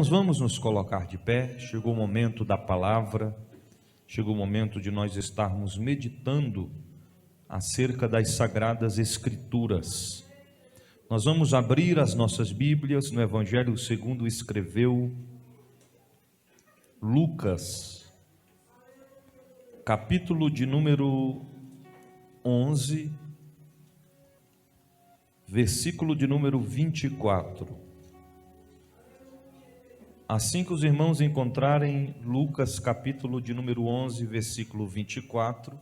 Nós vamos nos colocar de pé. Chegou o momento da palavra, chegou o momento de nós estarmos meditando acerca das Sagradas Escrituras. Nós vamos abrir as nossas Bíblias no Evangelho segundo escreveu Lucas, capítulo de número 11, versículo de número 24. Assim que os irmãos encontrarem Lucas capítulo de número 11, versículo 24,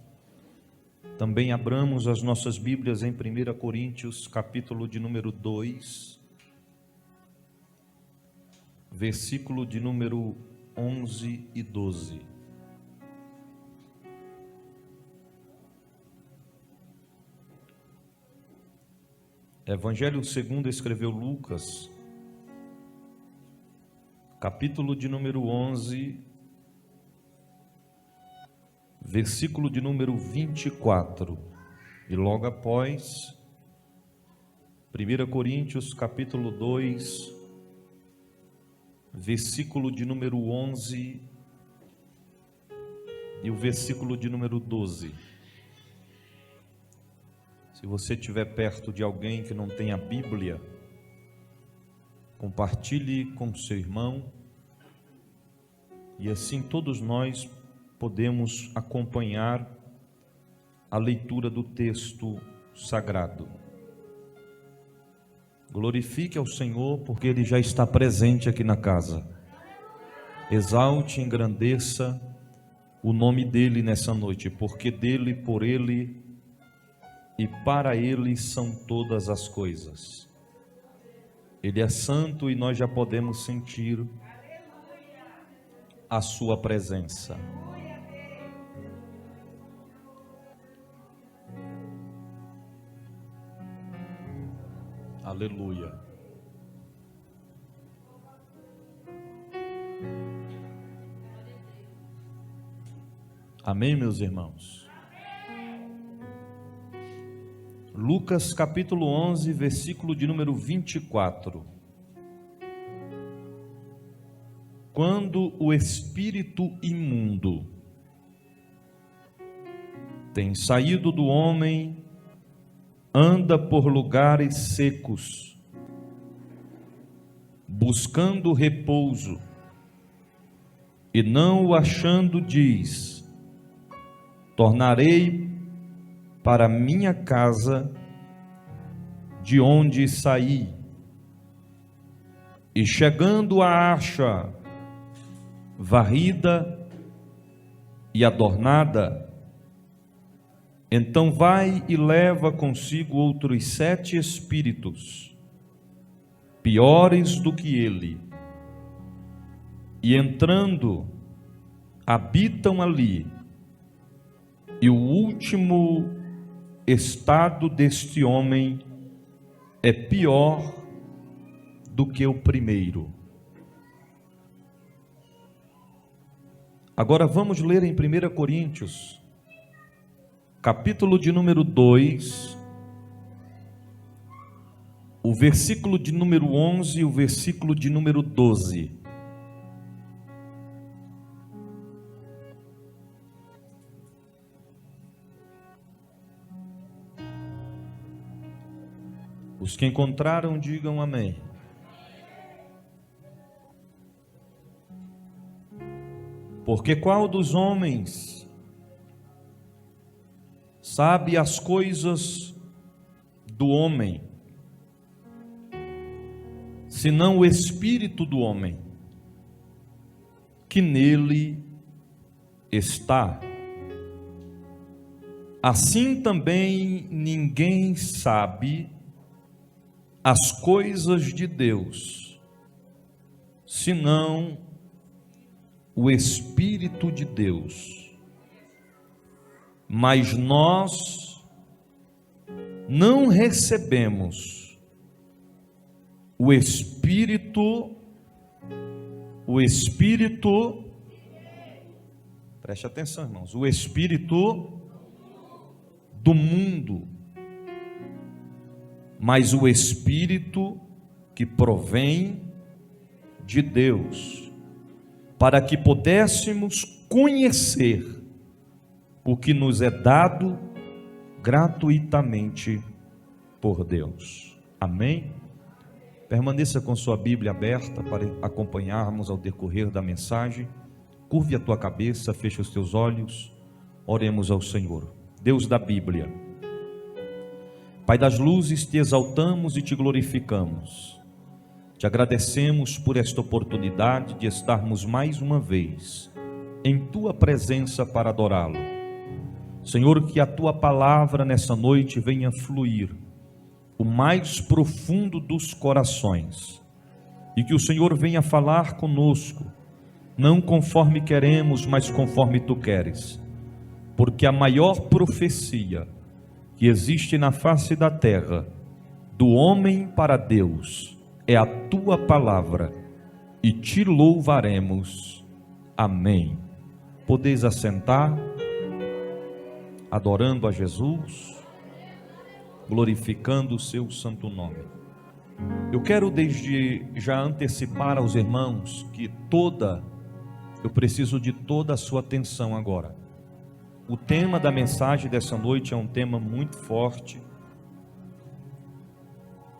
também abramos as nossas Bíblias em 1 Coríntios capítulo de número 2, versículo de número 11 e 12. Evangelho segundo escreveu Lucas, capítulo de número 11, versículo de número 24, e logo após, 1 Coríntios, capítulo 2, versículo de número 11, e o versículo de número 12. Se você estiver perto de alguém que não tem a Bíblia, compartilhe com seu irmão, e assim todos nós podemos acompanhar a leitura do texto sagrado. Glorifique ao Senhor, porque Ele já está presente aqui na casa. Exalte e engrandeça o nome dEle nessa noite, porque dEle, por Ele e para Ele são todas as coisas. Ele é santo e nós já podemos sentir a sua presença. Aleluia. Amém, meus irmãos? Lucas capítulo 11, versículo de número 24. Quando o espírito imundo tem saído do homem, anda por lugares secos, buscando repouso, e não o achando, diz: tornarei para minha casa de onde saí. E chegando a acha varrida e adornada, então vai e leva consigo outros 7 espíritos, piores do que ele, e entrando, habitam ali, e o último estado deste homem é pior do que o primeiro. Agora vamos ler em 1 Coríntios, capítulo de número 2, o versículo de número 11 e o versículo de número 12. Os que encontraram, digam amém. Porque qual dos homens sabe as coisas do homem, senão o espírito do homem, que nele está? Assim também ninguém sabe as coisas de Deus, senão o Espírito de Deus. Mas nós não recebemos o Espírito, preste atenção, irmãos, o Espírito do mundo, mas o Espírito que provém de Deus, para que pudéssemos conhecer o que nos é dado gratuitamente por Deus. Amém? Permaneça com sua Bíblia aberta para acompanharmos ao decorrer da mensagem. Curve a tua cabeça, feche os teus olhos, oremos ao Senhor. Deus da Bíblia, Pai das luzes, te exaltamos e te glorificamos. Te agradecemos por esta oportunidade de estarmos mais uma vez em tua presença para adorá-lo. Senhor, que a tua palavra nessa noite venha fluir o mais profundo dos corações e que o Senhor venha falar conosco, não conforme queremos, mas conforme tu queres, porque a maior profecia que existe na face da terra, do homem para Deus, é a tua palavra, e te louvaremos. Amém. Podeis assentar, adorando a Jesus, glorificando o seu santo nome. Eu quero desde já antecipar aos irmãos que eu preciso de toda a sua atenção agora. O tema da mensagem dessa noite é um tema muito forte,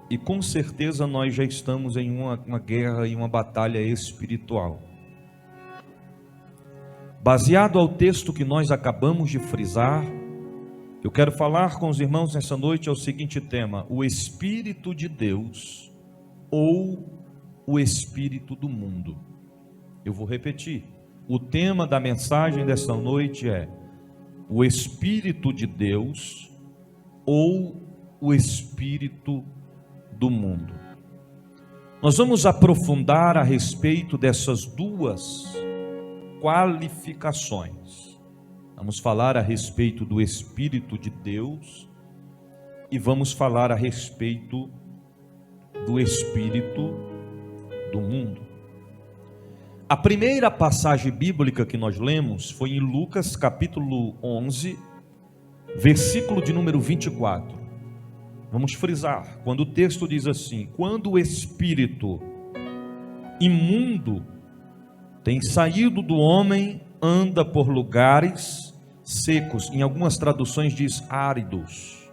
e com certeza nós já estamos em uma guerra e uma batalha espiritual. Baseado ao texto que nós acabamos de frisar, eu quero falar com os irmãos nessa noite é o seguinte tema: o Espírito de Deus ou o Espírito do mundo. Eu vou repetir, o tema da mensagem dessa noite é o Espírito de Deus ou o Espírito do mundo. Nós vamos aprofundar a respeito dessas duas qualificações. Vamos falar a respeito do Espírito de Deus e vamos falar a respeito do Espírito do mundo. A primeira passagem bíblica que nós lemos foi em Lucas capítulo 11, versículo de número 24. Vamos frisar, quando o texto diz assim: quando o espírito imundo tem saído do homem, anda por lugares secos, em algumas traduções diz áridos,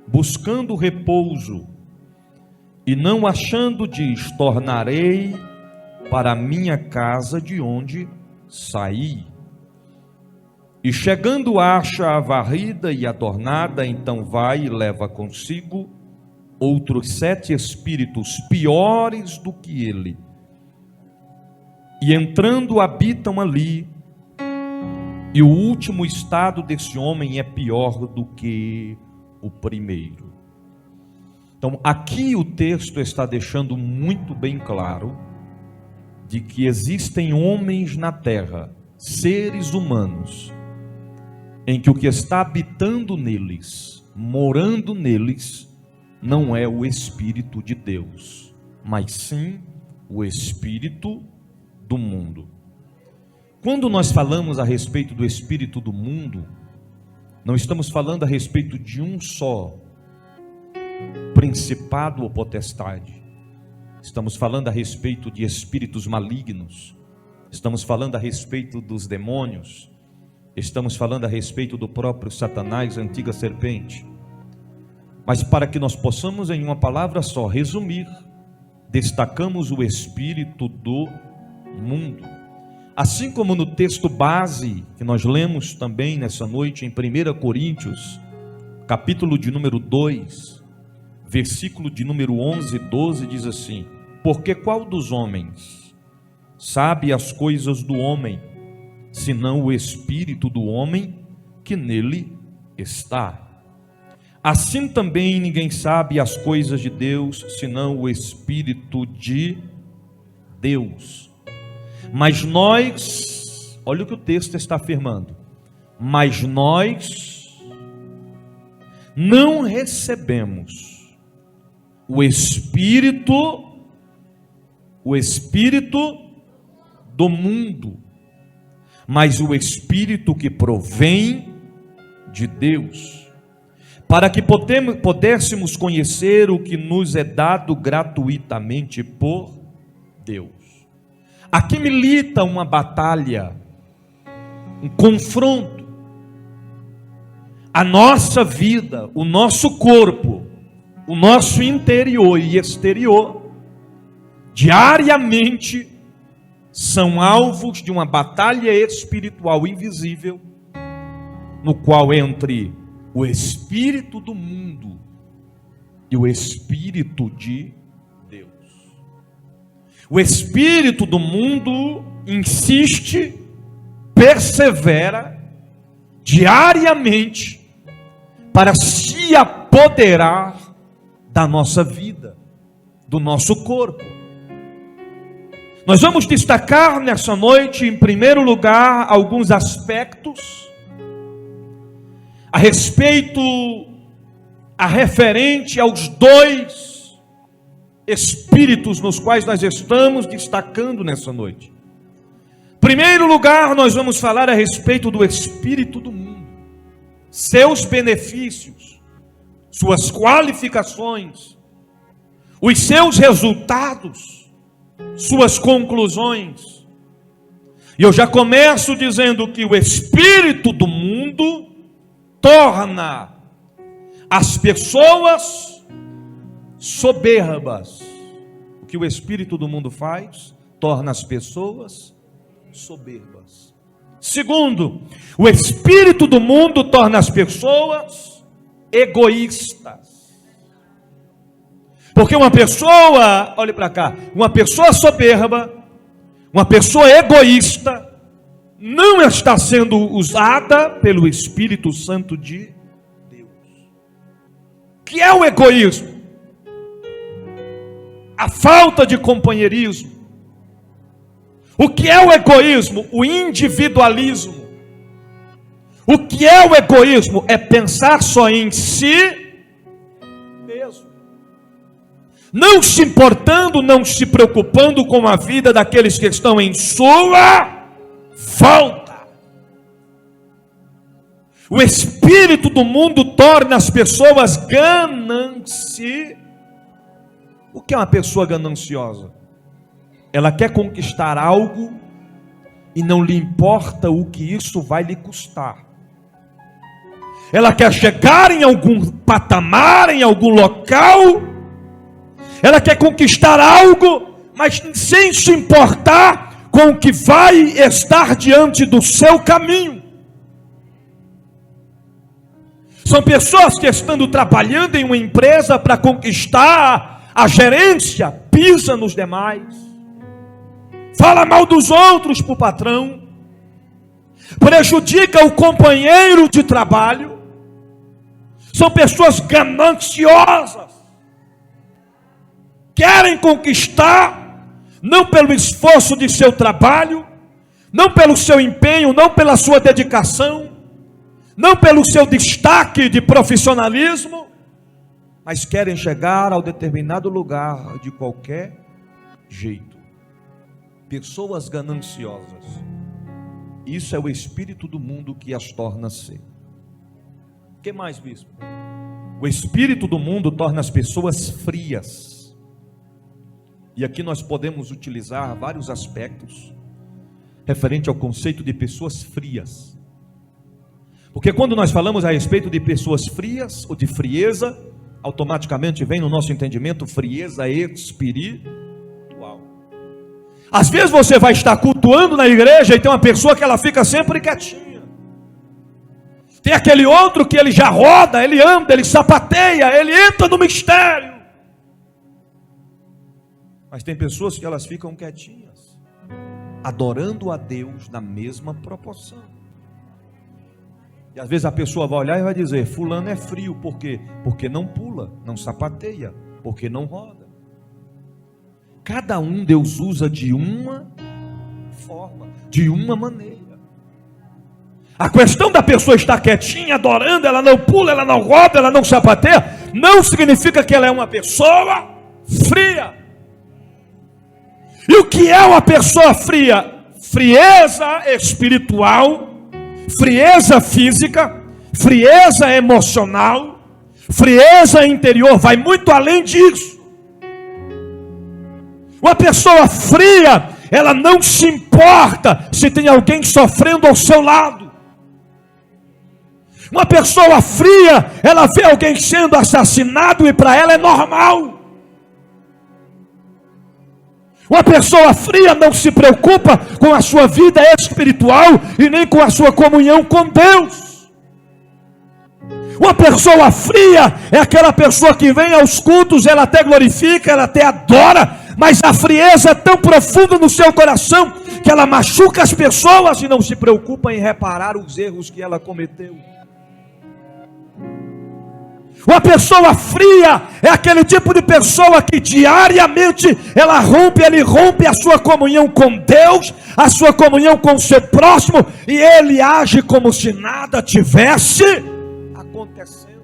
buscando repouso, e não achando, diz: tornarei para a minha casa de onde saí. E chegando acha a varrida e adornada, então vai e leva consigo outros 7 espíritos piores do que ele, e entrando habitam ali, e o último estado desse homem é pior do que o primeiro. Então aqui o texto está deixando muito bem claro de que existem homens na terra, seres humanos, em que o que está habitando neles, morando neles, não é o Espírito de Deus, mas sim o Espírito do mundo. Quando nós falamos a respeito do Espírito do mundo, não estamos falando a respeito de um só principado ou potestade. Estamos falando a respeito de espíritos malignos, estamos falando a respeito dos demônios, estamos falando a respeito do próprio Satanás, a antiga serpente. Mas para que nós possamos em uma palavra só resumir, destacamos o espírito do mundo. Assim como no texto base que nós lemos também nessa noite em 1 Coríntios, capítulo de número 2, versículo de número 11 e 12, diz assim: porque qual dos homens sabe as coisas do homem, senão o espírito do homem que nele está? Assim também ninguém sabe as coisas de Deus, senão o Espírito de Deus. Mas nós, olha o que o texto está afirmando, mas nós não recebemos o Espírito do mundo, mas o Espírito que provém de Deus, para que pudéssemos conhecer o que nos é dado gratuitamente por Deus. Aqui milita uma batalha, um confronto. A nossa vida, o nosso corpo, o nosso interior e exterior, diariamente são alvos de uma batalha espiritual invisível, no qual entre o espírito do mundo e o espírito de Deus. O espírito do mundo insiste, persevera diariamente para se apoderar da nossa vida, do nosso corpo. Nós vamos destacar nessa noite, em primeiro lugar, alguns aspectos a respeito, referente aos dois espíritos nos quais nós estamos destacando nessa noite. Em primeiro lugar, nós vamos falar a respeito do espírito do mundo, seus benefícios, suas qualificações, os seus resultados, suas conclusões. E eu já começo dizendo que o espírito do mundo torna as pessoas soberbas. O que o espírito do mundo faz? Torna as pessoas soberbas. Segundo, o espírito do mundo torna as pessoas egoístas. Porque uma pessoa, olhe para cá, uma pessoa soberba, uma pessoa egoísta, não está sendo usada pelo Espírito Santo de Deus. O que é o egoísmo? A falta de companheirismo. O que é o egoísmo? O individualismo. O que é o egoísmo? É pensar só em si mesmo. Não se importando, não se preocupando com a vida daqueles que estão em sua volta. O espírito do mundo torna as pessoas gananciosas. O que é uma pessoa gananciosa? Ela quer conquistar algo e não lhe importa o que isso vai lhe custar. Ela quer chegar em algum patamar, em algum local. Ela quer conquistar algo, mas sem se importar com o que vai estar diante do seu caminho. São pessoas que estando trabalhando em uma empresa para conquistar a gerência, pisa nos demais, fala mal dos outros para o patrão, prejudica o companheiro de trabalho. São pessoas gananciosas, querem conquistar, não pelo esforço de seu trabalho, não pelo seu empenho, não pela sua dedicação, não pelo seu destaque de profissionalismo, mas querem chegar ao determinado lugar de qualquer jeito. Pessoas gananciosas. Isso é o espírito do mundo que as torna ser. O que mais, bispo? O espírito do mundo torna as pessoas frias. E aqui nós podemos utilizar vários aspectos referente ao conceito de pessoas frias. Porque quando nós falamos a respeito de pessoas frias ou de frieza, automaticamente vem no nosso entendimento frieza espiritual. Às vezes você vai estar cultuando na igreja e tem uma pessoa que ela fica sempre quietinha. Tem aquele outro que ele já roda, ele anda, ele sapateia, ele entra no mistério. Mas tem pessoas que elas ficam quietinhas, adorando a Deus na mesma proporção. E às vezes a pessoa vai olhar e vai dizer: fulano é frio, por quê? Porque não pula, não sapateia, porque não roda. Cada um Deus usa de uma forma, de uma maneira. A questão da pessoa estar quietinha, adorando, ela não pula, ela não roda, ela não sapateia, não significa que ela é uma pessoa fria. E o que é uma pessoa fria? Frieza espiritual, frieza física, frieza emocional, frieza interior, vai muito além disso. Uma pessoa fria, ela não se importa se tem alguém sofrendo ao seu lado. Uma pessoa fria, ela vê alguém sendo assassinado e para ela é normal. Uma pessoa fria não se preocupa com a sua vida espiritual e nem com a sua comunhão com Deus. Uma pessoa fria é aquela pessoa que vem aos cultos, ela até glorifica, ela até adora, mas a frieza é tão profunda no seu coração que ela machuca as pessoas e não se preocupa em reparar os erros que ela cometeu. Uma pessoa fria é aquele tipo de pessoa que diariamente ele rompe a sua comunhão com Deus, a sua comunhão com o seu próximo, e ele age como se nada tivesse acontecendo.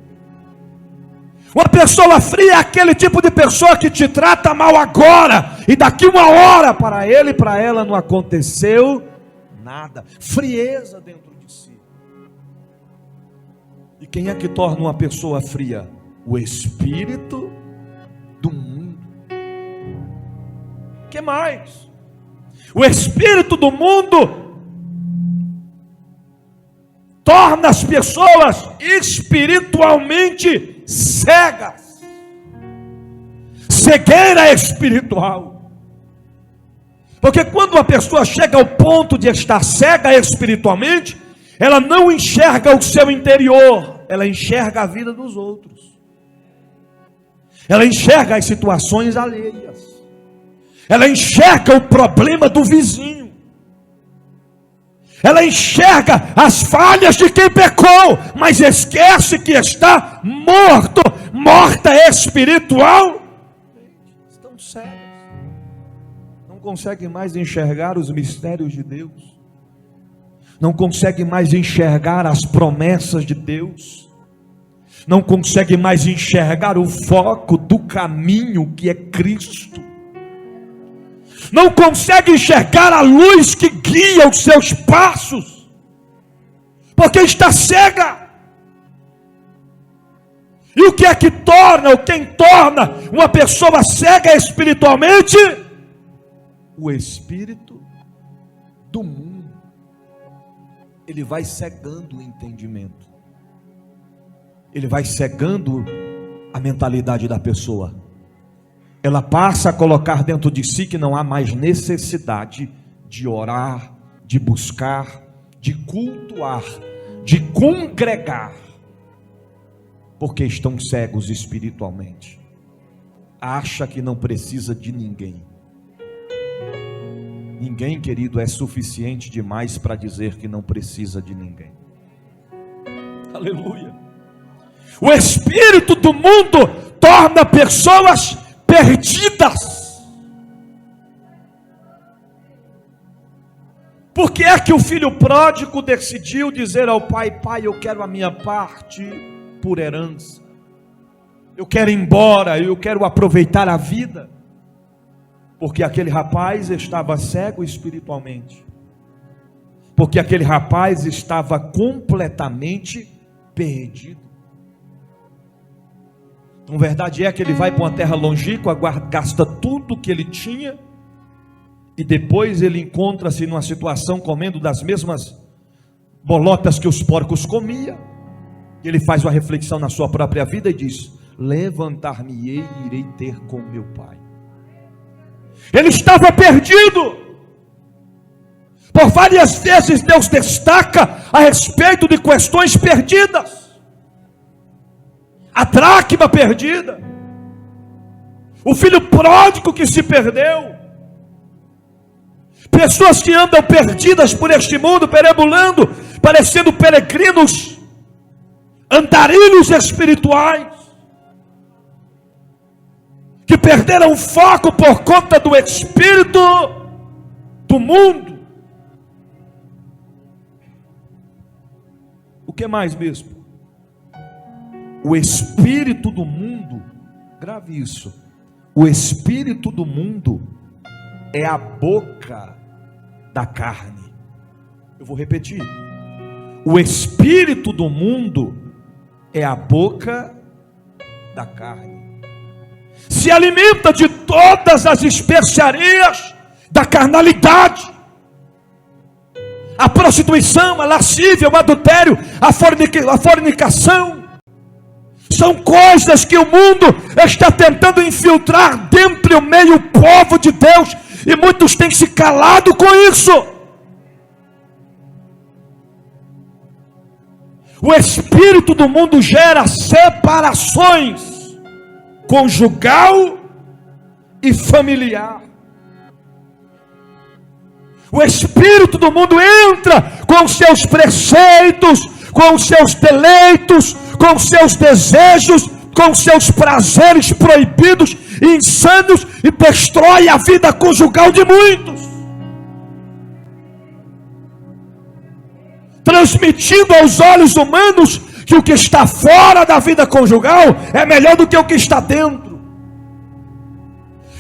Uma pessoa fria é aquele tipo de pessoa que te trata mal agora, e daqui uma hora para ele e para ela não aconteceu nada. Frieza dentro de si. E quem é que torna uma pessoa fria? O espírito do mundo. O que mais? O espírito do mundo torna as pessoas espiritualmente cegas. Cegueira espiritual. Porque quando uma pessoa chega ao ponto de estar cega espiritualmente, ela não enxerga o seu interior, ela enxerga a vida dos outros. Ela enxerga as situações alheias. Ela enxerga o problema do vizinho. Ela enxerga as falhas de quem pecou, mas esquece que está morta espiritual. Estão cegas. Não conseguem mais enxergar os mistérios de Deus. Não consegue mais enxergar as promessas de Deus, não consegue mais enxergar o foco do caminho que é Cristo, não consegue enxergar a luz que guia os seus passos, porque está cega. E o que é que torna, ou quem torna uma pessoa cega espiritualmente? O espírito do mundo. Ele vai cegando o entendimento, ele vai cegando a mentalidade da pessoa. Ela passa a colocar dentro de si que não há mais necessidade de orar, de buscar, de cultuar, de congregar, porque estão cegos espiritualmente. Acha que não precisa de ninguém. Ninguém, querido, é suficiente demais para dizer que não precisa de ninguém. Aleluia. O espírito do mundo torna pessoas perdidas. Por que é que o filho pródigo decidiu dizer ao pai: pai, eu quero a minha parte por herança, eu quero ir embora, eu quero aproveitar a vida? Porque aquele rapaz estava cego espiritualmente. Porque aquele rapaz estava completamente perdido. Então, verdade é que ele vai para uma terra longínqua, gasta tudo que ele tinha, e depois ele encontra-se numa situação comendo das mesmas bolotas que os porcos comiam. E ele faz uma reflexão na sua própria vida e diz: levantar-me-ei e irei ter com meu pai. Ele estava perdido. Por várias vezes Deus destaca a respeito de questões perdidas. A dracma perdida, o filho pródigo que se perdeu, pessoas que andam perdidas por este mundo, perambulando, parecendo peregrinos, andarilhos espirituais, que perderam o foco por conta do espírito do mundo. O que mais, bispo? O espírito do mundo, grave isso, o espírito do mundo é a boca da carne. Eu vou repetir: o espírito do mundo é a boca da carne. Se alimenta de todas as especiarias da carnalidade. A prostituição, a lascívia, o adultério, a fornicação, são coisas que o mundo está tentando infiltrar dentro do meio povo de Deus, e muitos têm se calado com isso. O espírito do mundo gera separações conjugal e familiar. O espírito do mundo entra com os seus preceitos, com os seus deleitos, com os seus desejos, com os seus prazeres proibidos e insanos, e destrói a vida conjugal de muitos, transmitindo aos olhos humanos que o que está fora da vida conjugal é melhor do que o que está dentro,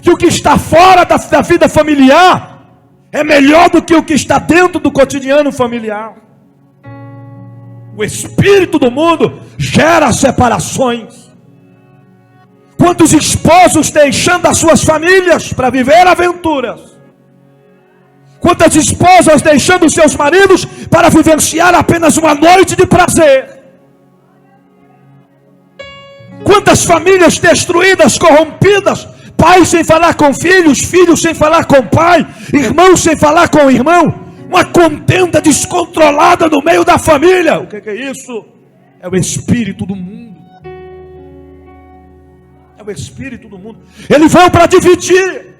que o que está fora da vida familiar é melhor do que o que está dentro do cotidiano familiar. O espírito do mundo gera separações. Quantos esposos deixando as suas famílias para viver aventuras? Quantas esposas deixando seus maridos para vivenciar apenas uma noite de prazer? Quantas famílias destruídas, corrompidas, pais sem falar com filhos, filhos sem falar com pai, irmãos sem falar com irmão, uma contenda descontrolada no meio da família. O que é isso? É o espírito do mundo. É o espírito do mundo. Ele veio para dividir,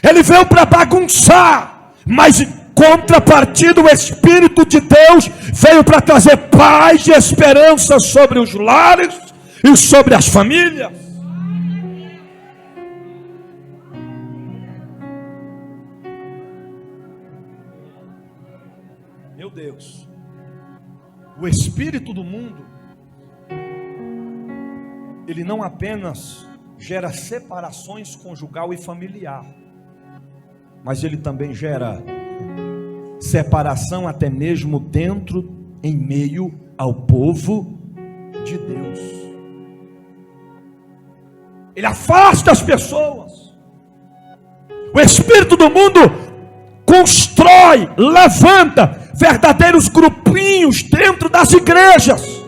ele veio para bagunçar, mas em contrapartida o Espírito de Deus veio para trazer paz e esperança sobre os lares e sobre as famílias. Meu Deus, o espírito do mundo, ele não apenas gera separações conjugal e familiar, mas ele também gera separação até mesmo dentro, em meio ao povo de Deus. Ele afasta as pessoas. O espírito do mundo constrói, levanta verdadeiros grupinhos dentro das igrejas,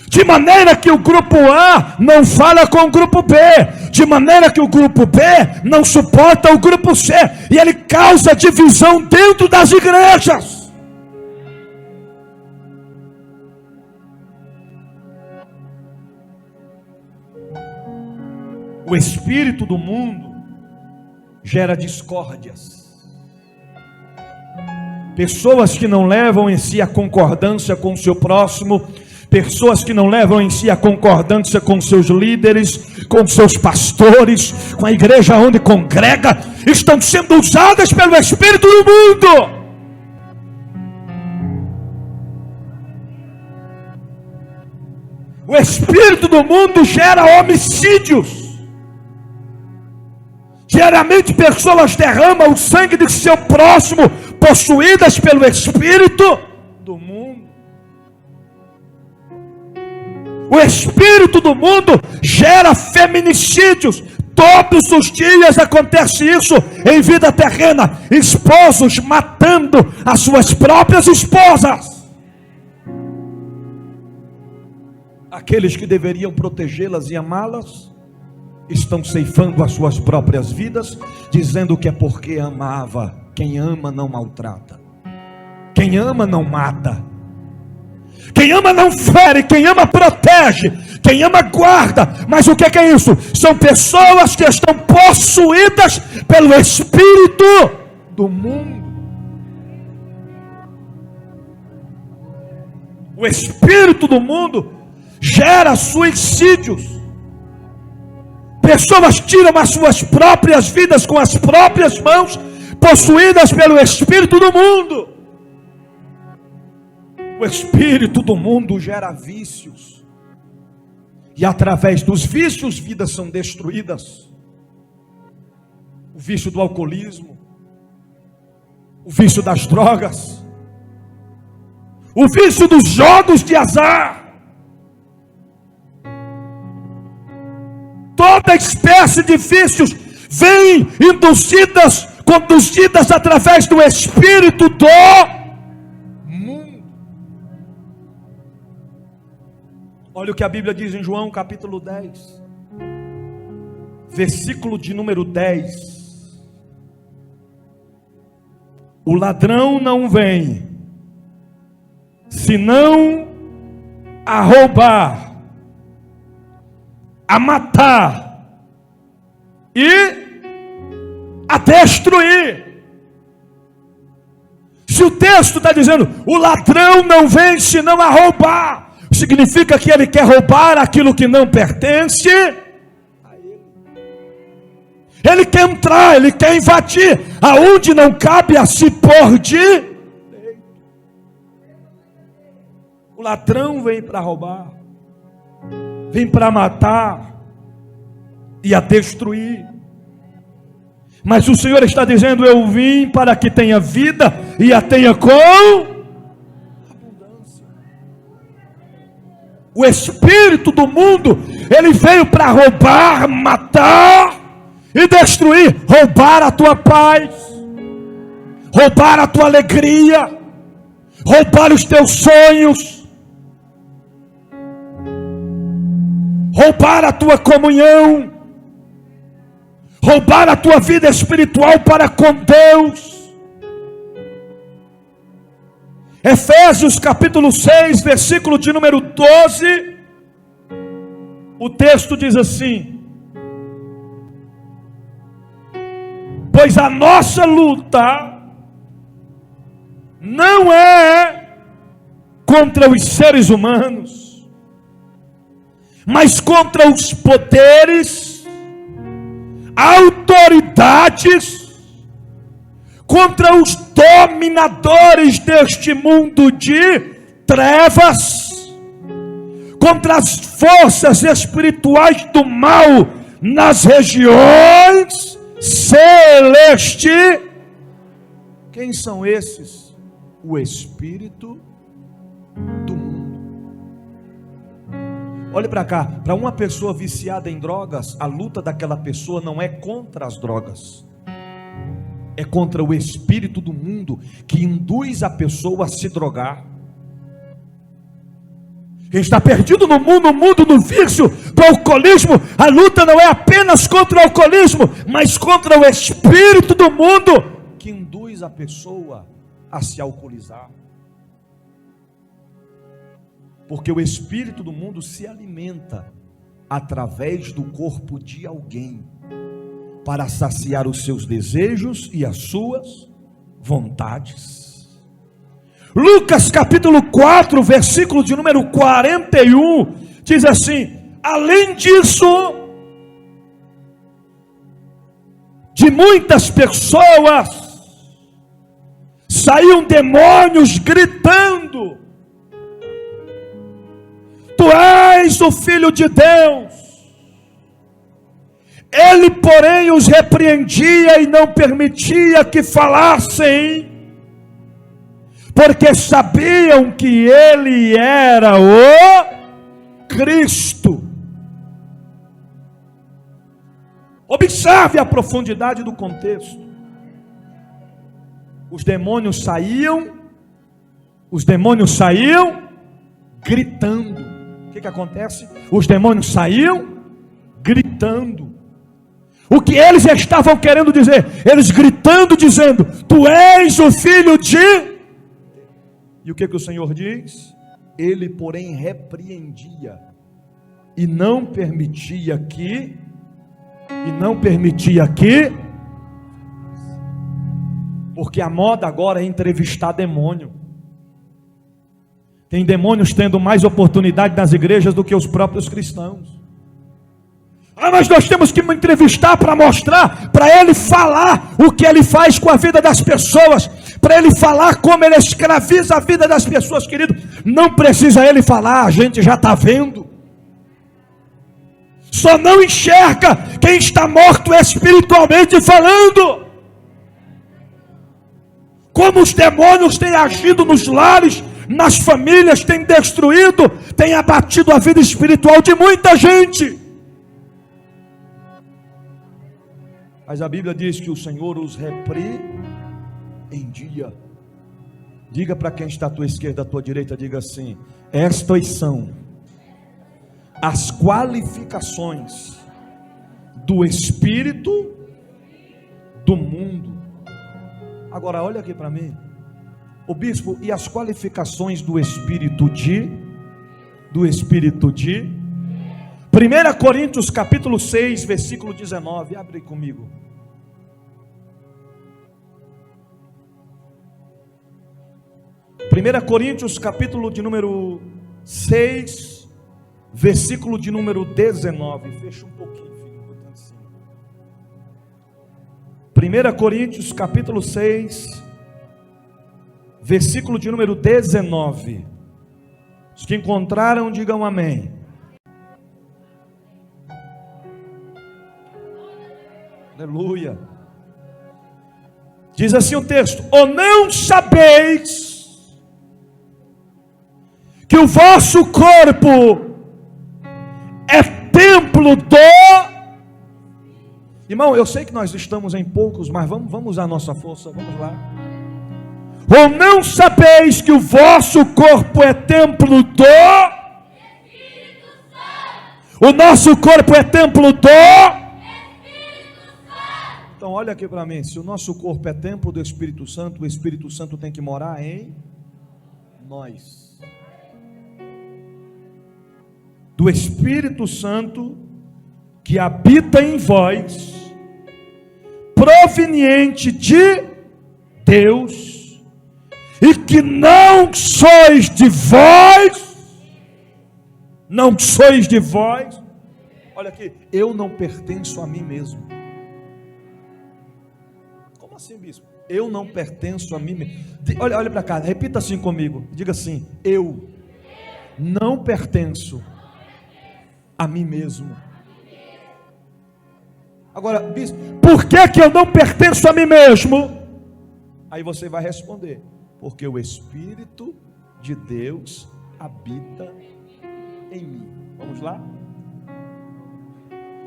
de maneira que o grupo A não fala com o grupo B, de maneira que o grupo B não suporta o grupo C, e ele causa divisão dentro das igrejas. O espírito do mundo gera discórdias. Pessoas que não levam em si a concordância com o seu próximo, pessoas que não levam em si a concordância com seus líderes, com seus pastores, com a igreja onde congrega, estão sendo usadas pelo espírito do mundo. O espírito do mundo gera homicídios. Diariamente pessoas derramam o sangue de seu próximo, possuídas pelo espírito do mundo. O espírito do mundo gera feminicídios. Todos os dias acontece isso em vida terrena. Esposos matando as suas próprias esposas. Aqueles que deveriam protegê-las e amá-las estão ceifando as suas próprias vidas, dizendo que é porque amava. Quem ama não maltrata, quem ama não mata, quem ama não fere, quem ama protege, quem ama guarda. Mas o que é isso? São pessoas que estão possuídas pelo espírito do mundo. O espírito do mundo gera suicídios. Pessoas tiram as suas próprias vidas com as próprias mãos, possuídas pelo espírito do mundo. O espírito do mundo gera vícios, e através dos vícios vidas são destruídas. O vício do alcoolismo, o vício das drogas, o vício dos jogos de azar. Toda espécie de vícios vêm conduzidas através do espírito do mundo. Olha o que a Bíblia diz em João capítulo 10, versículo de número 10. O ladrão não vem, senão a roubar, a matar e a destruir. Se o texto está dizendo, o ladrão não vem senão a roubar, significa que ele quer roubar aquilo que não pertence a ele. Ele quer entrar, ele quer invadir aonde não cabe a se pôr de direito. O ladrão vem para roubar, vem para matar e a destruir. Mas o Senhor está dizendo, eu vim para que tenha vida e a tenha com abundância. O espírito do mundo, ele veio para roubar, matar e destruir. Roubar a tua paz, roubar a tua alegria, roubar os teus sonhos, roubar a tua comunhão, roubar a tua vida espiritual para com Deus. Efésios capítulo 6, versículo de número 12, o texto diz assim: pois a nossa luta não é contra os seres humanos, mas contra os poderes, autoridades, contra os dominadores deste mundo de trevas, contra as forças espirituais do mal nas regiões celestes. Quem são esses? O espírito do mundo. Olhe para cá, para uma pessoa viciada em drogas, a luta daquela pessoa não é contra as drogas, é contra o espírito do mundo que induz a pessoa a se drogar. Quem está perdido no mundo no vício do alcoolismo, a luta não é apenas contra o alcoolismo, mas contra o espírito do mundo que induz a pessoa a se alcoolizar. Porque o espírito do mundo se alimenta através do corpo de alguém, para saciar os seus desejos e as suas vontades. Lucas capítulo 4, versículo de número 41, diz assim: além disso, de muitas pessoas saíam demônios gritando: tu és o Filho de Deus. Ele, porém, os repreendia e não permitia que falassem, porque sabiam que ele era o Cristo. Observe a profundidade do contexto. Os demônios saíam gritando. O que acontece? Os demônios saíam gritando. O que eles estavam querendo dizer? Eles gritando, dizendo: tu és o Filho de... E o que o Senhor diz? Ele, porém, repreendia e não permitia que porque a moda agora é entrevistar demônio. Tem demônios tendo mais oportunidade nas igrejas do que os próprios cristãos. Mas nós temos que entrevistar para mostrar, para ele falar o que ele faz com a vida das pessoas, para ele falar como ele escraviza a vida das pessoas, querido. Não precisa ele falar, a gente já está vendo. Só não enxerga quem está morto espiritualmente falando. Como os demônios têm agido nos lares, nas famílias, têm destruído, têm abatido a vida espiritual de muita gente. Mas a Bíblia diz que o Senhor os repreendia. Diga para quem está à tua esquerda, à tua direita, diga assim: estas são as qualificações do espírito do mundo. Agora olha aqui para mim, o bispo, e as qualificações do espírito de 1 Coríntios capítulo 6, versículo 19, abre comigo. Primeira Coríntios capítulo de número 6, versículo de número 19. Fecha um pouquinho, filho, botando assim. 1 Coríntios capítulo 6, versículo de número 19. Os que encontraram, digam amém. Aleluia. Diz assim o texto: ou não sabeis que o vosso corpo é templo do... Irmão, eu sei que nós estamos em poucos, mas vamos usar a nossa força, vamos lá. Ou não sabeis que o vosso corpo é templo do... O nosso corpo é templo do... Então olha aqui para mim, se o nosso corpo é templo do Espírito Santo, o Espírito Santo tem que morar em nós. Do Espírito Santo que habita em vós, proveniente de Deus, e que não sois de vós, olha aqui, eu não pertenço a mim mesmo. Como assim, bispo? Eu não pertenço a mim mesmo. Olha para cá, repita assim comigo, diga assim: eu não pertenço a mim mesmo. Agora, bispo, por que eu não pertenço a mim mesmo? Aí você vai responder: porque o Espírito de Deus habita em mim. Vamos lá?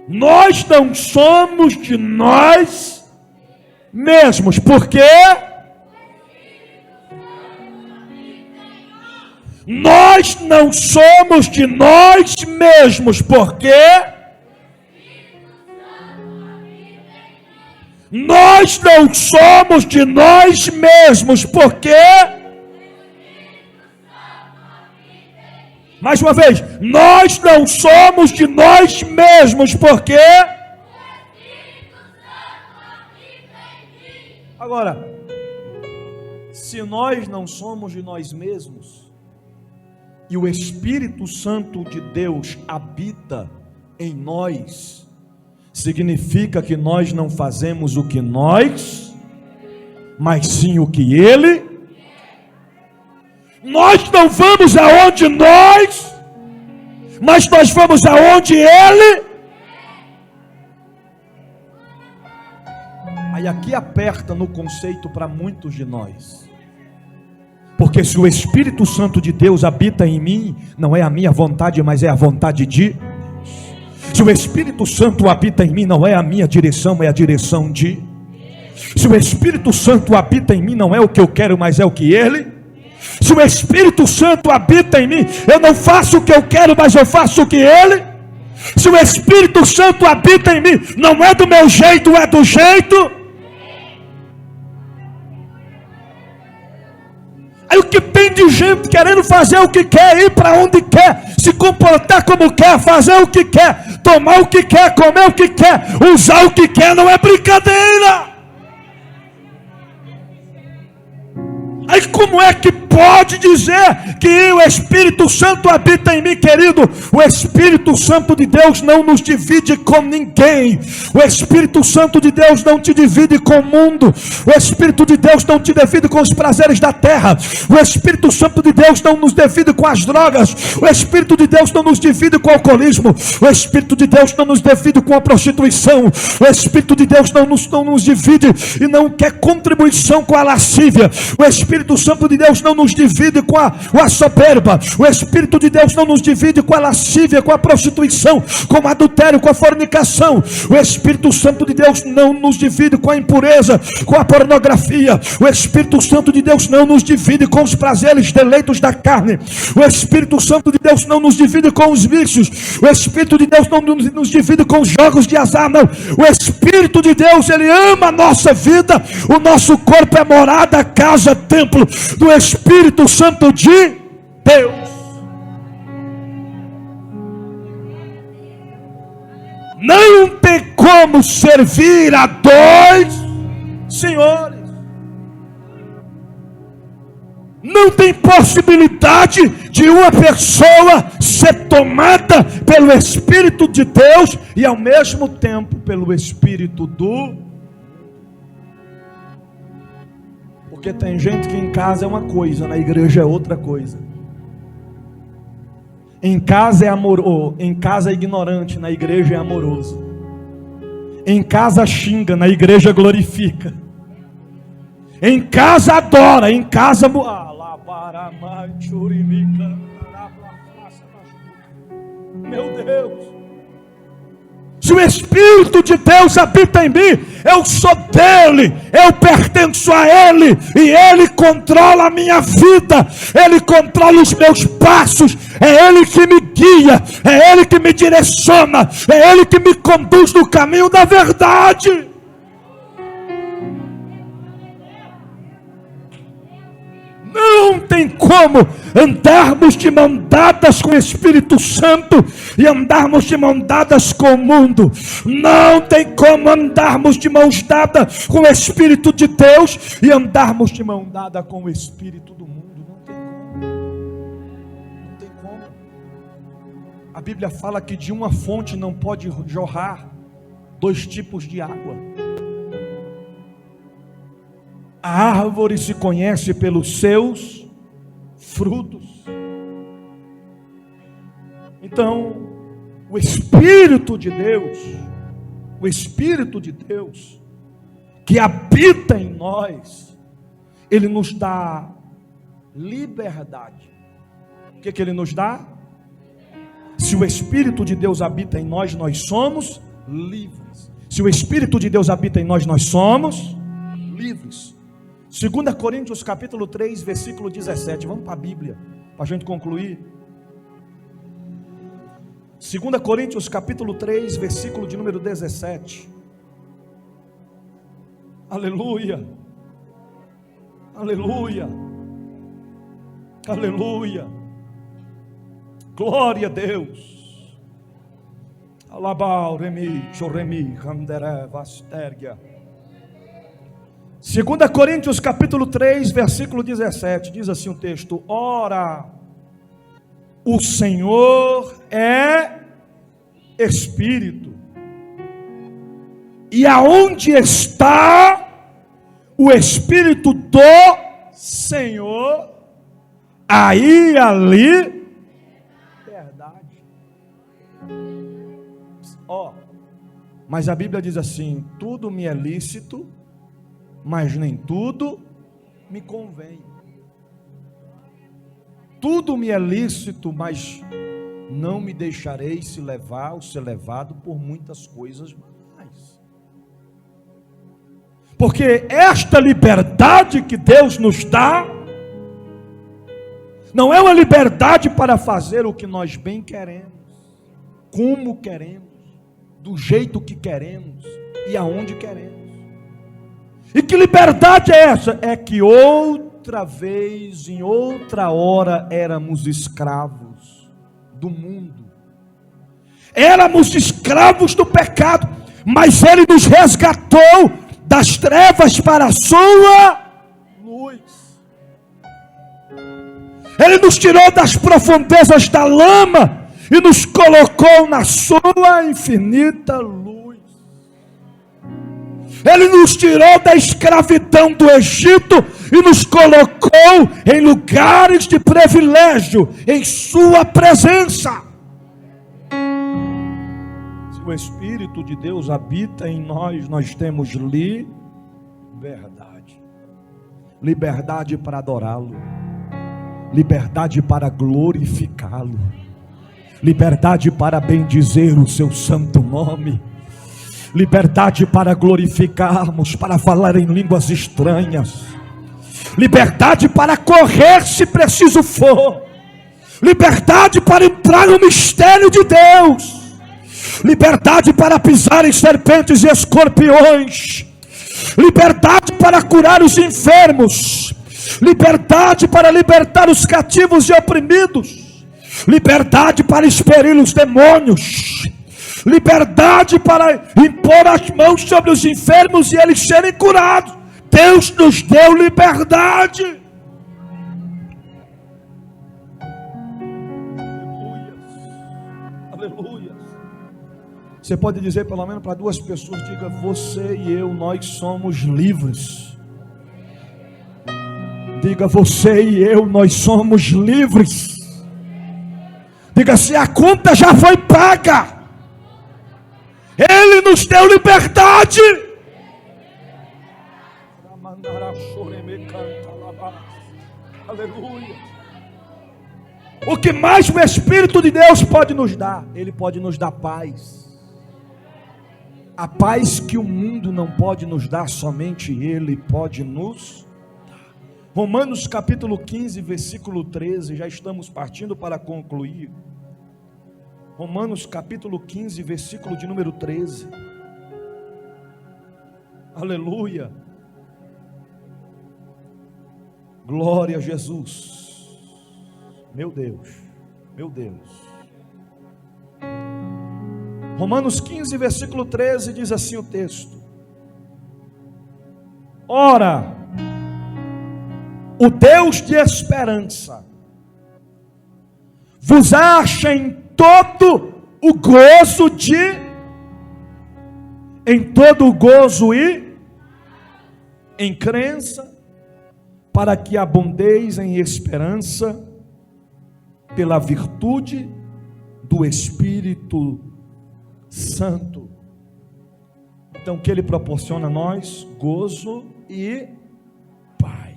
Nós não somos de nós mesmos. Por quê? Nós não somos de nós mesmos, porque nós não somos de nós mesmos, porque mais uma vez, nós não somos de nós mesmos, porque agora, se nós não somos de nós mesmos, e o Espírito Santo de Deus habita em nós, significa que nós não fazemos o que nós, mas sim o que Ele. Nós não vamos aonde nós, mas nós vamos aonde Ele. Aí aqui aperta no conceito para muitos de nós. Porque se o Espírito Santo de Deus habita em mim, não é a minha vontade, mas é a vontade de Deus. Se o Espírito Santo habita em mim, não é a minha direção, é a direção de Deus. Se o Espírito Santo habita em mim, não é o que eu quero, mas é o que Ele. Se o Espírito Santo habita em mim, eu não faço o que eu quero, mas eu faço o que Ele. Se o Espírito Santo habita em mim, não é do meu jeito, é do jeito. Aí o que tem de gente querendo fazer o que quer, ir para onde quer, se comportar como quer, fazer o que quer, tomar o que quer, comer o que quer, usar o que quer, não é brincadeira. Aí como é que pode dizer que o Espírito Santo habita em mim, querido? O Espírito Santo de Deus não nos divide com ninguém. O Espírito Santo de Deus não te divide com o mundo. O Espírito de Deus não te divide com os prazeres da terra. O Espírito Santo de Deus não nos divide com as drogas. O Espírito de Deus não nos divide com o alcoolismo. O Espírito de Deus não nos divide com a prostituição. O Espírito de Deus não nos divide e não quer contribuição com a lascívia. O Espírito Santo de Deus não nos nos divide com a soberba. O Espírito de Deus não nos divide com a lascívia, com a prostituição, com o adultério, com a fornicação. O Espírito Santo de Deus não nos divide com a impureza, com a pornografia. O Espírito Santo de Deus não nos divide com os prazeres, deleitos da carne. O Espírito Santo de Deus não nos divide com os vícios. O Espírito de Deus não nos divide com os jogos de azar, não. O Espírito de Deus, Ele ama a nossa vida. O nosso corpo é morada, casa, templo do Espírito Santo de Deus. Não tem como servir a dois senhores. Não tem possibilidade de uma pessoa ser tomada pelo Espírito de Deus e ao mesmo tempo pelo Espírito do... Porque tem gente que em casa é uma coisa, na igreja é outra coisa. Em casa é amoroso, em casa é ignorante, na igreja é amoroso. Em casa xinga, na igreja glorifica. Em casa adora, em casa... Meu Deus, se o Espírito de Deus habita em mim, eu sou dele, eu pertenço a ele, e ele controla a minha vida, ele controla os meus passos, é ele que me guia, é ele que me direciona, é ele que me conduz no caminho da verdade. Não tem como andarmos de mão dadas com o Espírito Santo e andarmos de mão dadas com o mundo. Não tem como andarmos de mãos dadas com o Espírito de Deus e andarmos de mão dada com o Espírito do mundo. Não tem como. Não tem como. A Bíblia fala que de uma fonte não pode jorrar dois tipos de água. A árvore se conhece pelos seus frutos. Então, o Espírito de Deus, que habita em nós, Ele nos dá liberdade. O que Ele nos dá? Se o Espírito de Deus habita em nós, nós somos livres. Se o Espírito de Deus habita em nós, nós somos livres. 2 Coríntios capítulo 3, versículo 17. Vamos para a Bíblia, para a gente concluir. 2 Coríntios capítulo 3, versículo de número 17. Aleluia. Aleluia. Aleluia. Glória a Deus. Alabau, remi, choremi, randeré, vastergia. 2 Coríntios capítulo 3, versículo 17, diz assim o texto: ora, o Senhor é Espírito, e aonde está o Espírito do Senhor, aí e ali, verdade. Mas a Bíblia diz assim: tudo me é lícito, mas nem tudo me convém. Tudo me é lícito, mas não me deixarei se levar ou ser levado por muitas coisas mais. Porque esta liberdade que Deus nos dá não é uma liberdade para fazer o que nós bem queremos, como queremos, do jeito que queremos e aonde queremos. E que liberdade é essa? É que outra vez, em outra hora, éramos escravos do mundo. Éramos escravos do pecado, mas Ele nos resgatou das trevas para a sua luz. Ele nos tirou das profundezas da lama e nos colocou na sua infinita luz. Ele nos tirou da escravidão do Egito e nos colocou em lugares de privilégio, em sua presença. Se o Espírito de Deus habita em nós, nós temos liberdade. Liberdade para adorá-lo. liberdade para glorificá-lo, liberdade para bendizer o seu santo nome, liberdade para glorificarmos, para falar em línguas estranhas, liberdade para correr se preciso for, liberdade para entrar no mistério de Deus, liberdade para pisar em serpentes e escorpiões, liberdade para curar os enfermos, liberdade para libertar os cativos e oprimidos, liberdade para expelir os demônios, liberdade para impor as mãos sobre os enfermos e eles serem curados. Deus nos deu liberdade. Aleluia. Você pode dizer pelo menos para duas pessoas, diga: você e eu, nós somos livres. Diga: você e eu, nós somos livres. Diga: se a conta já foi paga, Ele nos deu liberdade. Aleluia. O que mais o Espírito de Deus pode nos dar? Ele pode nos dar paz. A paz que o mundo não pode nos dar, somente Ele pode nos dar. Romanos capítulo 15, versículo 13, já estamos partindo para concluir. Romanos capítulo 15, versículo de número 13. Aleluia. Glória a Jesus. Meu Deus, meu Deus. Romanos 15, versículo 13, diz assim o texto: ora, o Deus de esperança vos acha em todo o gozo e em crença, para que abundeis em esperança pela virtude do Espírito Santo. Então o que ele proporciona a nós? Gozo e paz.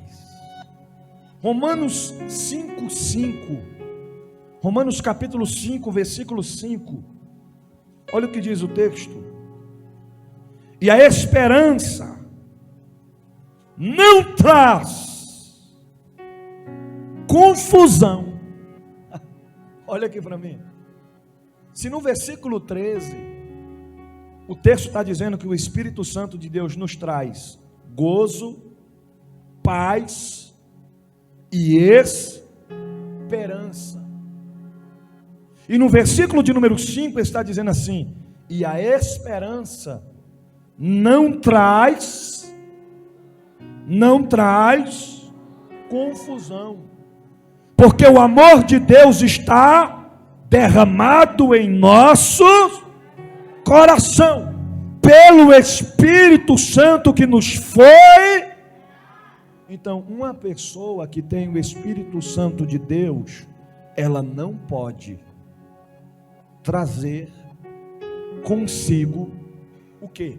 Romanos 5:5. Romanos capítulo 5, versículo 5. Olha o que diz o texto: e a esperança não traz confusão. Olha aqui para mim. Se no versículo 13 o texto está dizendo que o Espírito Santo de Deus nos traz gozo, paz e esperança, e no versículo de número 5 está dizendo assim: e a esperança não traz confusão, porque o amor de Deus está derramado em nosso coração, pelo Espírito Santo que nos foi. Então, uma pessoa que tem o Espírito Santo de Deus, ela não pode trazer consigo o quê?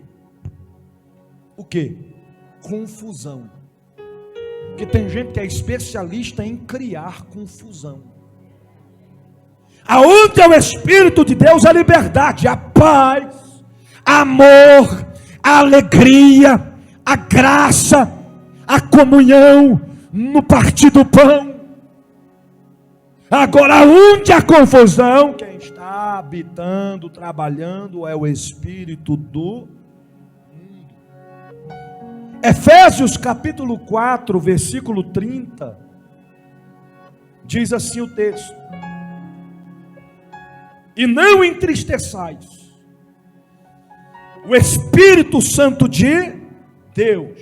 O quê? Confusão. Porque tem gente que é especialista em criar confusão. Aonde é o Espírito de Deus, a liberdade, a paz, amor, a alegria, a graça, a comunhão, no partir do pão. Agora, onde a confusão, quem está habitando, trabalhando, é o Espírito do mundo. Efésios capítulo 4, versículo 30, diz assim o texto: e não entristeçais o Espírito Santo de Deus,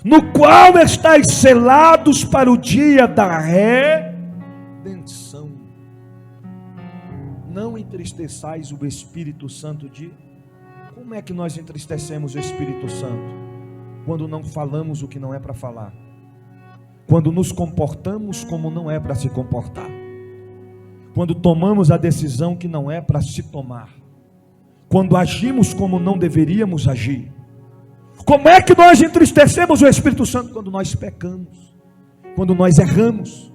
no qual estáis selados para o dia da redenção. Não entristeçais o Espírito Santo de... Como é que nós entristecemos o Espírito Santo? Quando não falamos o que não é para falar, quando nos comportamos como não é para se comportar, quando tomamos a decisão que não é para se tomar, quando agimos como não deveríamos agir. Como é que nós entristecemos o Espírito Santo? Quando nós pecamos, quando nós erramos,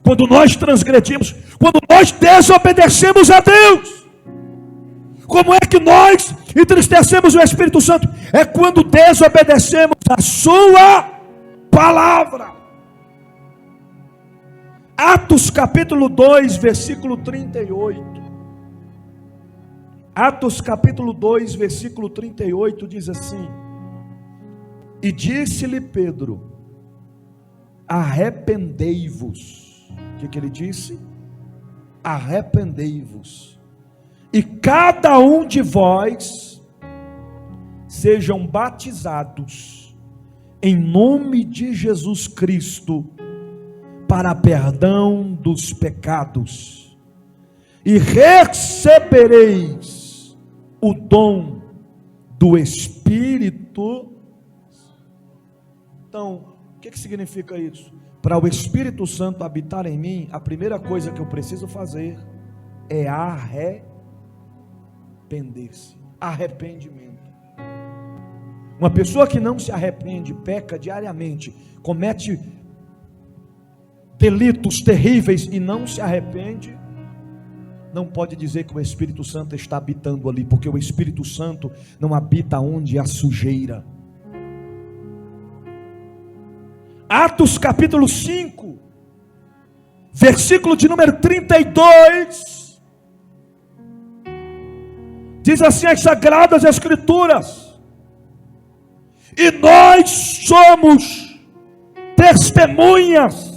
quando nós transgredimos, quando nós desobedecemos a Deus. Como é que nós entristecemos o Espírito Santo? É quando desobedecemos a sua palavra. Atos capítulo 2, versículo 38. Atos capítulo 2, versículo 38 diz assim: e disse-lhe Pedro: arrependei-vos. O que ele disse? Arrependei-vos, e cada um de vós sejam batizados em nome de Jesus Cristo para perdão dos pecados, e recebereis o dom do Espírito. Então, o que significa isso? Para o Espírito Santo habitar em mim, a primeira coisa que eu preciso fazer é arrepender-se. Arrependimento. Uma pessoa que não se arrepende, peca diariamente, comete delitos terríveis e não se arrepende, não pode dizer que o Espírito Santo está habitando ali, porque o Espírito Santo não habita onde há sujeira. Atos capítulo 5, versículo de número 32, diz assim as Sagradas Escrituras: e nós somos testemunhas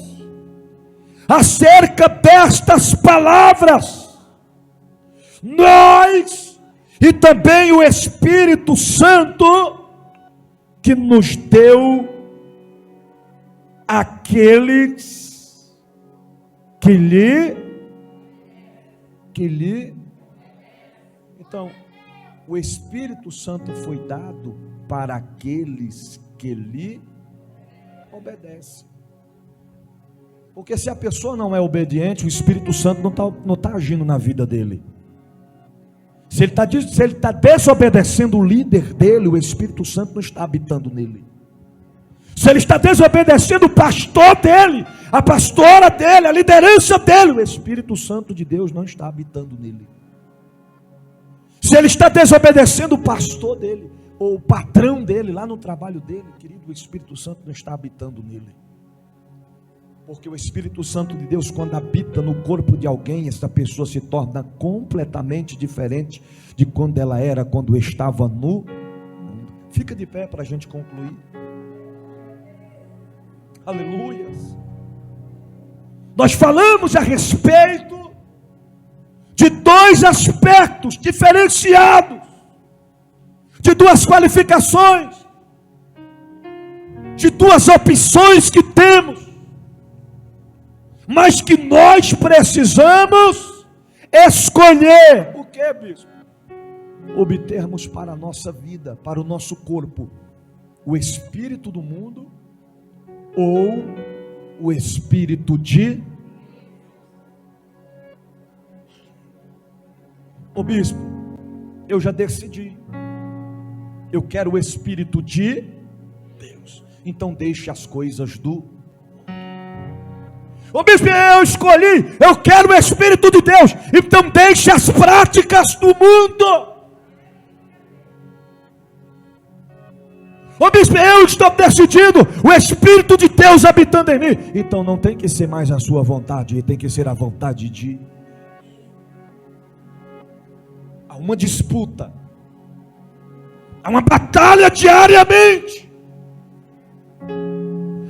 acerca destas palavras, nós e também o Espírito Santo que nos deu aqueles que lhe. Então, o Espírito Santo foi dado para aqueles que lhe obedecem. Porque se a pessoa não é obediente, o Espírito Santo não está agindo na vida dele. Se ele está desobedecendo o líder dele, o Espírito Santo não está habitando nele. Se ele está desobedecendo o pastor dele, a pastora dele, a liderança dele, o Espírito Santo de Deus não está habitando nele. Se ele está desobedecendo o pastor dele, ou o patrão dele, lá no trabalho dele, querido, o Espírito Santo não está habitando nele. Porque o Espírito Santo de Deus, quando habita no corpo de alguém, essa pessoa se torna completamente diferente de quando ela era, quando estava no mundo. Fica de pé para a gente concluir. Aleluias. Nós falamos a respeito de dois aspectos diferenciados, de duas qualificações, de duas opções que temos, mas que nós precisamos escolher. O que, bispo? Obtermos para a nossa vida, para o nosso corpo, o espírito do mundo ou o espírito de... Ô bispo, eu já decidi, eu quero o espírito de Deus. Então deixe as coisas do... Ô bispo, eu escolhi, eu quero o espírito de Deus. Então deixe as práticas do mundo. Ô bispo, eu estou decidido, o Espírito de Deus habitando em mim. Então não tem que ser mais a sua vontade, tem que ser a vontade de... Há uma disputa, há uma batalha diariamente.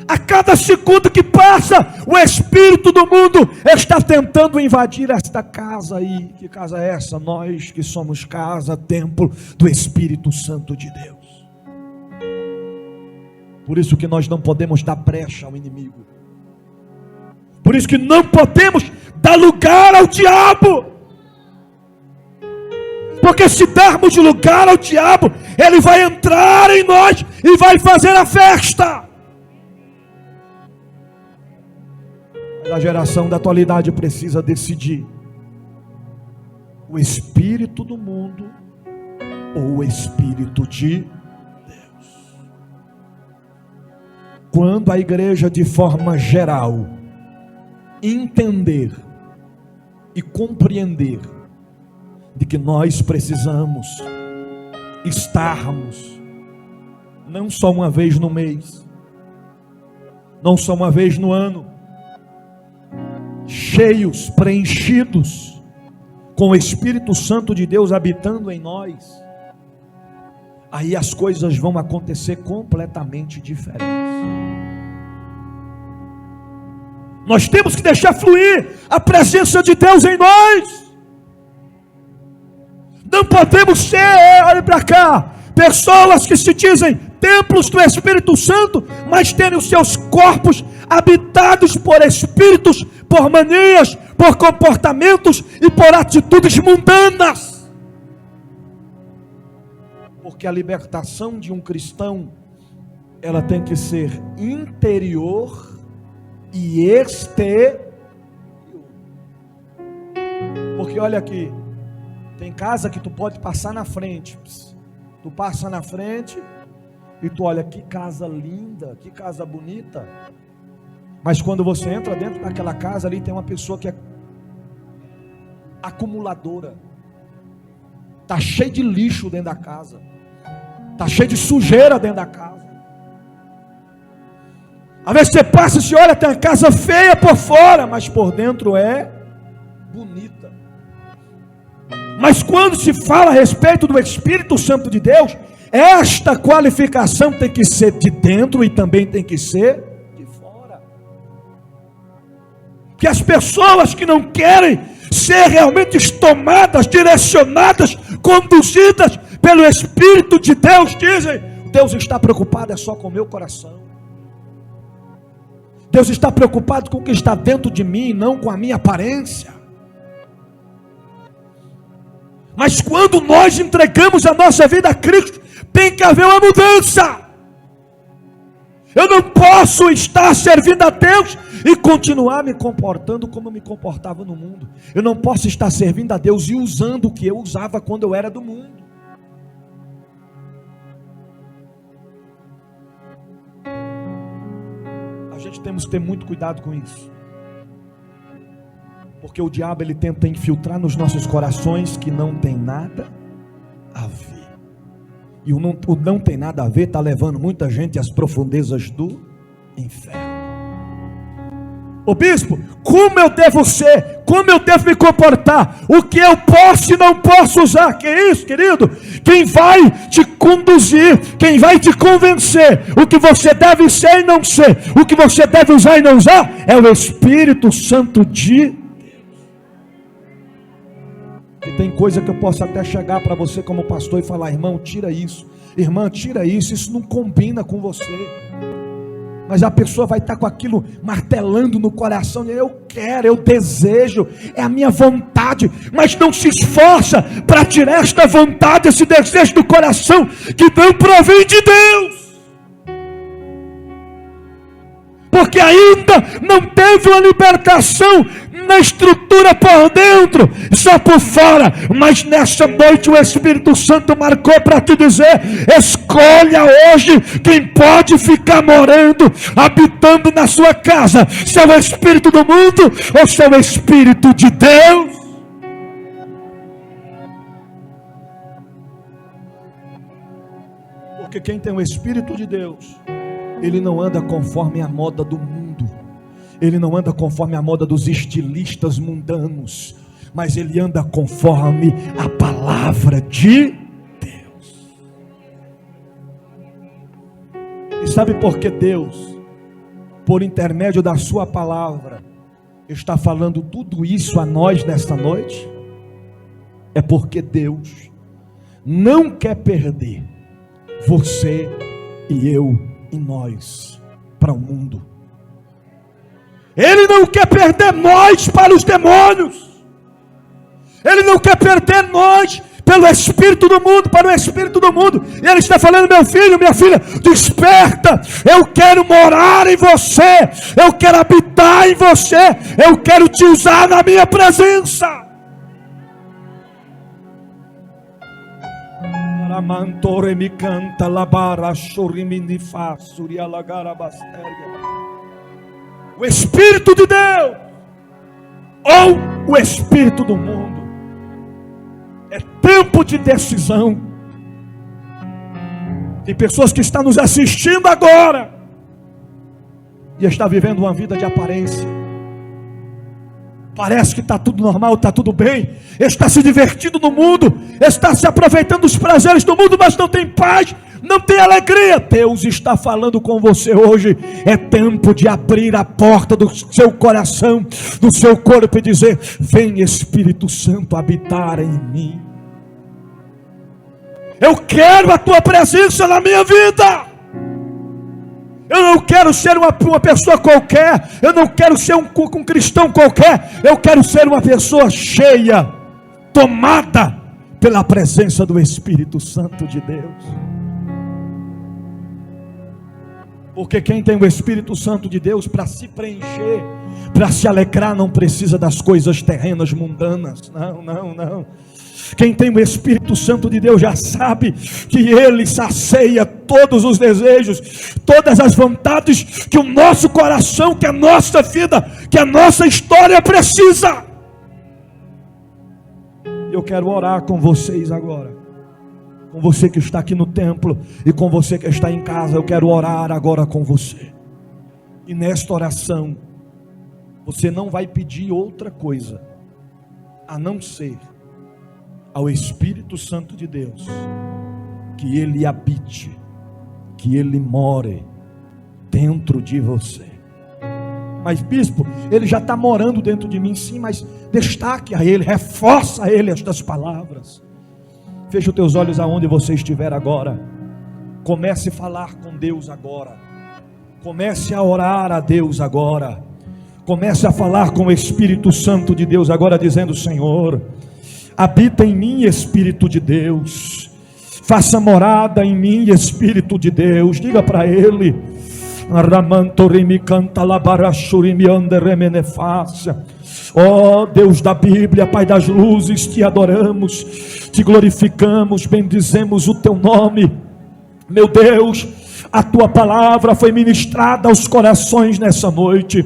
A cada segundo que passa, o espírito do mundo está tentando invadir esta casa aí. Que casa é essa? Nós que somos casa, templo do Espírito Santo de Deus. Por isso que nós não podemos dar brecha ao inimigo. Por isso que não podemos dar lugar ao diabo. Porque se dermos lugar ao diabo, ele vai entrar em nós e vai fazer a festa. A geração da atualidade precisa decidir: o espírito do mundo ou o espírito de Deus. Quando a igreja, de forma geral, entender e compreender de que nós precisamos estarmos não só uma vez no mês, não só uma vez no ano, cheios, preenchidos com o Espírito Santo de Deus habitando em nós. Aí as coisas vão acontecer completamente diferentes. Nós temos que deixar fluir a presença de Deus em nós. Não podemos ser, olha para cá, pessoas que se dizem templos do Espírito Santo, mas terem os seus corpos habitados por espíritos, por manias, por comportamentos e por atitudes mundanas. Porque a libertação de um cristão, ela tem que ser interior e exterior. Porque olha aqui, tem casa que tu pode passar na frente, tu passa na frente e tu olha, que casa linda, que casa bonita, mas quando você entra dentro daquela casa ali, tem uma pessoa que é acumuladora, está cheio de lixo dentro da casa, está cheio de sujeira dentro da casa. Às vezes você passa e se olha, tem uma casa feia por fora, mas por dentro é bonita. Mas quando se fala a respeito do Espírito Santo de Deus, esta qualificação tem que ser de dentro e também tem que ser de fora. Que as pessoas que não querem ser realmente tomadas, direcionadas, conduzidas pelo Espírito de Deus, dizem: Deus está preocupado é só com o meu coração. Deus está preocupado com o que está dentro de mim, não com a minha aparência. Mas quando nós entregamos a nossa vida a Cristo, tem que haver uma mudança. Eu não posso estar servindo a Deus e continuar me comportando como eu me comportava no mundo. Eu não posso estar servindo a Deus e usando o que eu usava quando eu era do mundo. A gente temos que ter muito cuidado com isso. Porque o diabo, ele tenta infiltrar nos nossos corações que não tem nada a ver. E o não tem nada a ver está levando muita gente às profundezas do inferno. Ô bispo, como eu devo ser? Como eu devo me comportar? O que eu posso e não posso usar? Que isso, querido? Quem vai te conduzir, quem vai te convencer o que você deve ser e não ser, o que você deve usar e não usar, é o Espírito Santo de Deus. E tem coisa que eu posso até chegar para você como pastor e falar: irmão, tira isso, irmã, tira isso, isso não combina com você. Mas a pessoa vai estar com aquilo martelando no coração: eu quero, eu desejo, é a minha vontade, mas não se esforça para tirar esta vontade, esse desejo do coração, que não provém de Deus. Porque ainda não teve uma libertação na estrutura por dentro, só por fora. Mas nessa noite o Espírito Santo marcou para te dizer: escolha hoje quem pode ficar morando, habitando na sua casa, se é o Espírito do mundo ou se é o Espírito de Deus. Porque quem tem o Espírito de Deus, ele não anda conforme a moda do mundo, ele não anda conforme a moda dos estilistas mundanos, mas ele anda conforme a palavra de Deus. E sabe por que Deus, por intermédio da sua palavra, está falando tudo isso a nós nesta noite? É porque Deus não quer perder você e eu e nós para o mundo. Ele não quer perder nós para os demônios. Ele não quer perder nós pelo espírito do mundo, para o espírito do mundo. E ele está falando: meu filho, minha filha, desperta. Eu quero morar em você, eu quero habitar em você, eu quero te usar na minha presença. Mantore me canta labara choriminifa surialagara bastéria. O Espírito de Deus ou o espírito do mundo. É tempo de decisão. Tem pessoas que estão nos assistindo agora e está vivendo uma vida de aparência. Parece que está tudo normal, está tudo bem, está se divertindo no mundo, está se aproveitando dos prazeres do mundo, mas não tem paz, não tem alegria. Deus está falando com você hoje. É tempo de abrir a porta do seu coração, do seu corpo e dizer: vem Espírito Santo habitar em mim. Eu quero a tua presença na minha vida. Eu não quero ser uma pessoa qualquer. Eu não quero ser um cristão qualquer. Eu quero ser uma pessoa cheia, tomada pela presença do Espírito Santo de Deus. Porque quem tem o Espírito Santo de Deus para se preencher, para se alegrar, não precisa das coisas terrenas, mundanas. Não. Quem tem o Espírito Santo de Deus já sabe que Ele sacia todos os desejos, todas as vontades que o nosso coração, que a nossa vida, que a nossa história precisa. Eu quero orar com vocês agora, com você que está aqui no templo e com você que está em casa. Eu quero orar agora com você. E nesta oração, você não vai pedir outra coisa a não ser ao Espírito Santo de Deus que Ele habite, que Ele more dentro de você. Mas bispo, Ele já está morando dentro de mim, sim, mas destaque a Ele, reforça a Ele estas palavras. Feche os teus olhos aonde você estiver agora. Comece a falar com Deus agora. Comece a orar a Deus agora. Comece a falar com o Espírito Santo de Deus agora, dizendo: Senhor, habita em mim, Espírito de Deus. Faça morada em mim, Espírito de Deus. Diga para Ele: ó Deus da Bíblia, Pai das luzes, te adoramos, te glorificamos, bendizemos o teu nome. Meu Deus, a tua palavra foi ministrada aos corações nessa noite.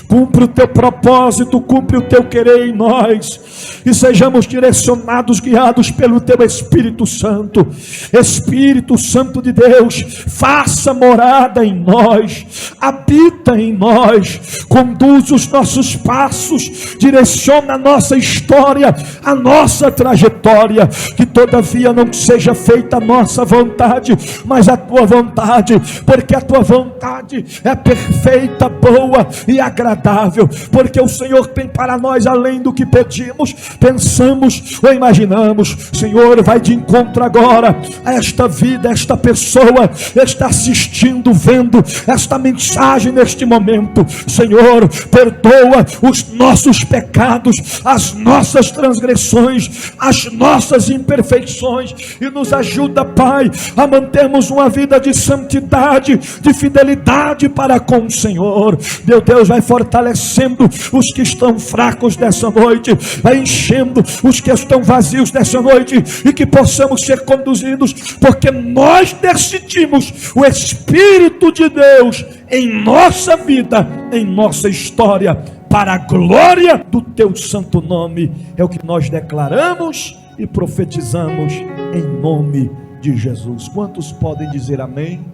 Cumpre o teu propósito, cumpre o teu querer em nós, e sejamos direcionados, guiados pelo teu Espírito Santo. Espírito Santo de Deus, faça morada em nós, habita em nós, conduz os nossos passos, direciona a nossa história, a nossa trajetória. Que todavia não seja feita a nossa vontade, mas a tua vontade, porque a tua vontade é perfeita, boa e agradável, porque o Senhor tem para nós além do que pedimos, pensamos ou imaginamos. Senhor, vai de encontro agora a esta vida, esta pessoa está assistindo, vendo esta mensagem neste momento. Senhor, perdoa os nossos pecados, as nossas transgressões, as nossas imperfeições, e nos ajuda, Pai, a mantermos uma vida de santidade, de fidelidade para com o Senhor. Meu Deus, vai fortalecendo os que estão fracos nessa noite, vai enchendo os que estão vazios nessa noite, e que possamos ser conduzidos, porque nós decidimos o Espírito de Deus em nossa vida, em nossa história, para a glória do teu santo nome. É o que nós declaramos e profetizamos em nome de Jesus. Quantos podem dizer amém?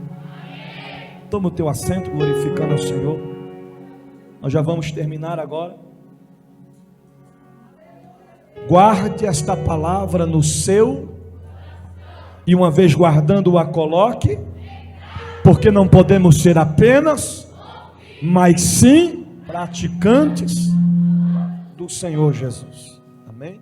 Toma o teu assento, glorificando ao Senhor. Nós já vamos terminar agora. Guarde esta palavra no seu, e uma vez guardando-a, coloque, porque não podemos ser apenas, mas sim praticantes do Senhor Jesus. Amém?